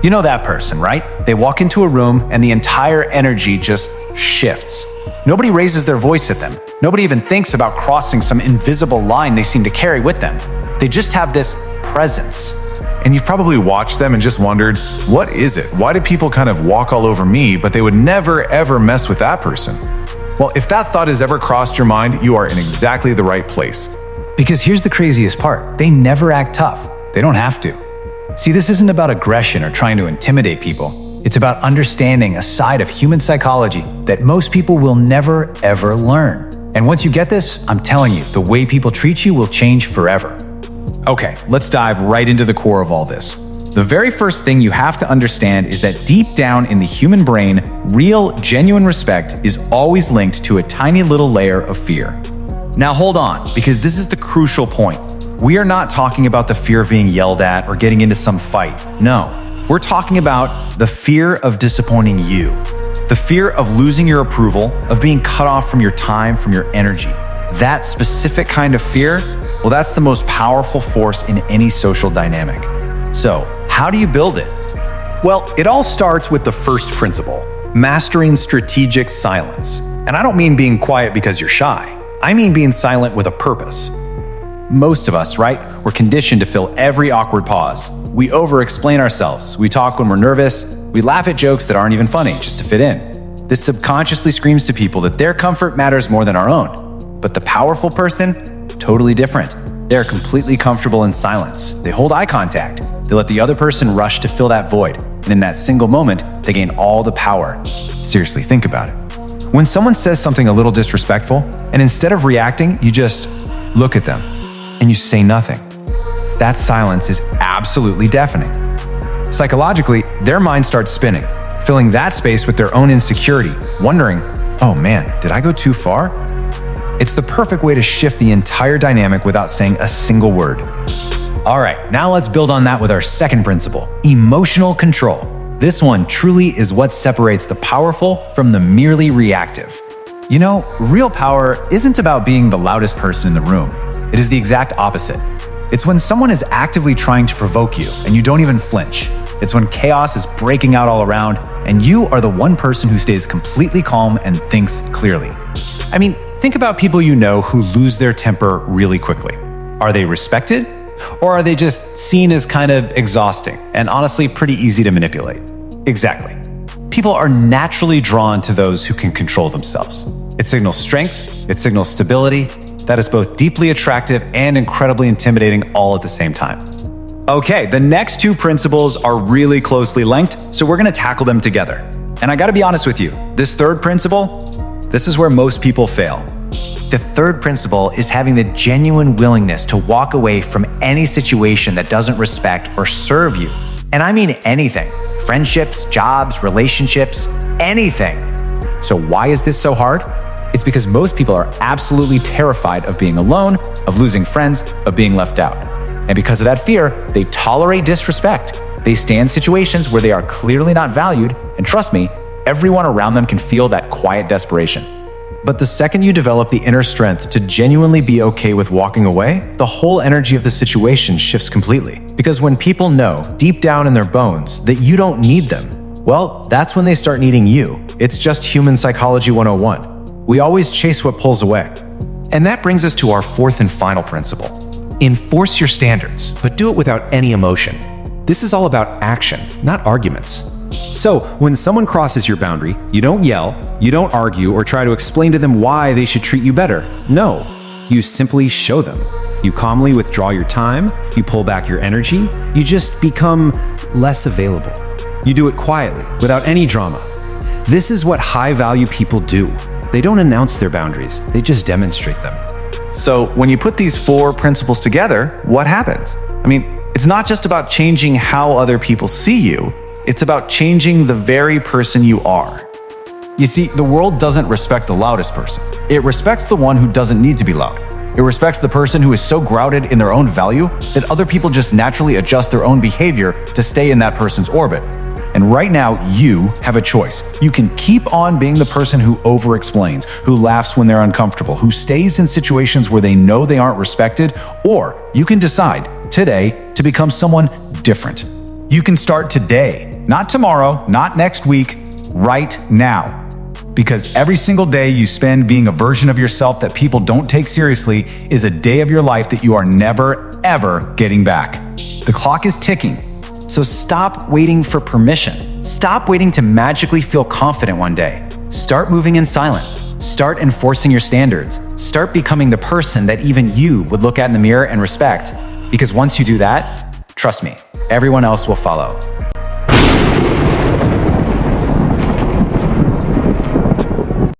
You know that person, right? They walk into a room and the entire energy just shifts. Nobody raises their voice at them. Nobody even thinks about crossing some invisible line they seem to carry with them. They just have this presence. And you've probably watched them and just wondered, what is it? Why do people kind of walk all over me, but they would never ever mess with that person? Well, if that thought has ever crossed your mind, you are in exactly the right place. Because here's the craziest part. They never act tough. They don't have to. See, this isn't about aggression or trying to intimidate people. It's about understanding a side of human psychology that most people will never, ever learn. And once you get this, I'm telling you, the way people treat you will change forever. Okay, let's dive right into the core of all this. The very first thing you have to understand is that deep down in the human brain, real, genuine respect is always linked to a tiny little layer of fear. Now hold on, because this is the crucial point. We are not talking about the fear of being yelled at or getting into some fight. No, we're talking about the fear of disappointing you. The fear of losing your approval, of being cut off from your time, from your energy. That specific kind of fear, well, that's the most powerful force in any social dynamic. So, how do you build it? Well, it all starts with the first principle, mastering strategic silence. And I don't mean being quiet because you're shy. I mean being silent with a purpose. Most of us, right? We're conditioned to fill every awkward pause. We over-explain ourselves. We talk when we're nervous. We laugh at jokes that aren't even funny just to fit in. This subconsciously screams to people that their comfort matters more than our own. But the powerful person, totally different. They're completely comfortable in silence. They hold eye contact. They let the other person rush to fill that void. And in that single moment, they gain all the power. Seriously, think about it. When someone says something a little disrespectful, and instead of reacting, you just look at them and you say nothing. That silence is absolutely deafening. Psychologically, their mind starts spinning, filling that space with their own insecurity, wondering, oh man, did I go too far? It's the perfect way to shift the entire dynamic without saying a single word. All right, now let's build on that with our second principle, emotional control. This one truly is what separates the powerful from the merely reactive. You know, real power isn't about being the loudest person in the room. It is the exact opposite. It's when someone is actively trying to provoke you and you don't even flinch. It's when chaos is breaking out all around and you are the one person who stays completely calm and thinks clearly. I mean, think about people you know who lose their temper really quickly. Are they respected? Or are they just seen as kind of exhausting and honestly pretty easy to manipulate? Exactly. People are naturally drawn to those who can control themselves. It signals strength, it signals stability. That is both deeply attractive and incredibly intimidating all at the same time. Okay, the next two principles are really closely linked, so we're gonna tackle them together. And I gotta be honest with you, this third principle, this is where most people fail. The third principle is having the genuine willingness to walk away from any situation that doesn't respect or serve you. And I mean anything. Friendships, jobs, relationships, anything. So why is this so hard? It's because most people are absolutely terrified of being alone, of losing friends, of being left out. And because of that fear, they tolerate disrespect. They stay in situations where they are clearly not valued, and trust me, everyone around them can feel that quiet desperation. But the second you develop the inner strength to genuinely be okay with walking away, the whole energy of the situation shifts completely. Because when people know, deep down in their bones, that you don't need them, well, that's when they start needing you. It's just human psychology 101. We always chase what pulls away. And that brings us to our fourth and final principle. Enforce your standards, but do it without any emotion. This is all about action, not arguments. So, when someone crosses your boundary, you don't yell, you don't argue or try to explain to them why they should treat you better. No, you simply show them. You calmly withdraw your time, you pull back your energy, you just become less available. You do it quietly, without any drama. This is what high-value people do. They don't announce their boundaries, they just demonstrate them. So when you put these four principles together, what happens? I mean, it's not just about changing how other people see you, it's about changing the very person you are. You see, the world doesn't respect the loudest person. It respects the one who doesn't need to be loud. It respects the person who is so grounded in their own value that other people just naturally adjust their own behavior to stay in that person's orbit. And right now, you have a choice. You can keep on being the person who over-explains, who laughs when they're uncomfortable, who stays in situations where they know they aren't respected, or you can decide today to become someone different. You can start today. not tomorrow, not next week, right now. Because every single day you spend being a version of yourself that people don't take seriously is a day of your life that you are never, ever getting back. The clock is ticking. So stop waiting for permission. Stop waiting to magically feel confident one day. Start moving in silence. Start enforcing your standards. Start becoming the person that even you would look at in the mirror and respect. Because once you do that, trust me, everyone else will follow.